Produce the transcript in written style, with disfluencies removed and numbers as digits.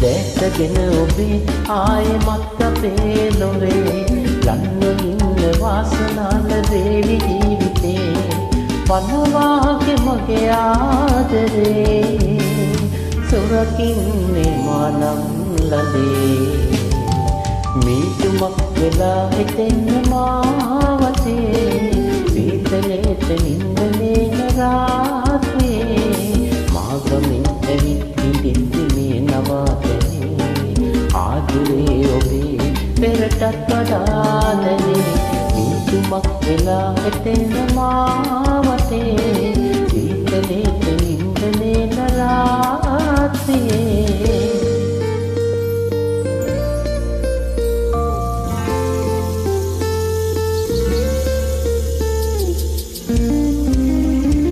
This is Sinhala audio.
දැකගෙන ඔබේ ආයෙමත් අපේ ලොවේ ලන්න ඉන්න වාසනාව වේවි ජීවිතේ පනවාගේ මගේ ආදරේ සොරකින්නේ මානම් ලදේ මීතුමක් වෙලා හිතෙන්න මාවතේ සීතලේට නින්දනේ රාත්‍රියේ මාගමින් ඇවිත් හිටිද්දි මේ නවාතේ ආදුරේ ඔබේ පෙරටත් වඩා දැනේ මීතුමක් වෙලා හිතෙන්න මාවතේ